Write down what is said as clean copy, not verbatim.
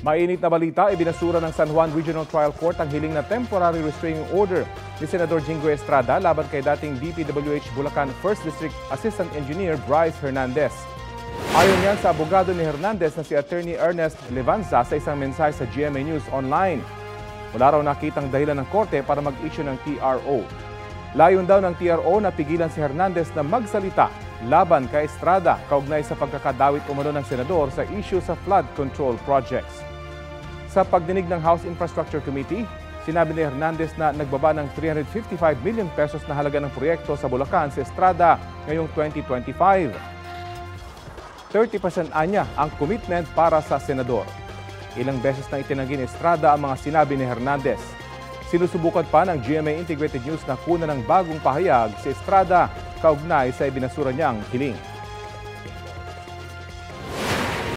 Mainit na balita, ibinasura ng San Juan Regional Trial Court ang hiling na temporary restraining order ni Senador Jingo Estrada laban kay dating DPWH Bulacan 1st District Assistant Engineer Bryce Hernandez. Ayon yan sa abogado ni Hernandez na si Attorney Ernest Levanza sa isang mensahe sa GMA News Online. Wala raw nakitang dahilan ng korte para mag-issue ng TRO. Layon daw ng TRO na pigilan si Hernandez na magsalita laban kay Estrada kaugnay sa pagkakadawit umano ng senador sa issue sa flood control projects. Sa pagdinig ng House Infrastructure Committee, sinabi ni Hernandez na nagbaba ng 355 million pesos na halaga ng proyekto sa Bulacan si Estrada ngayong 2025. 30% anya ang commitment para sa senador. Ilang beses na itinanggi ni Estrada ang mga sinabi ni Hernandez. Sinusubukan pa ng GMA Integrated News na kunan ng bagong pahayag si Estrada kaugnay sa ibinasura niyang hiling.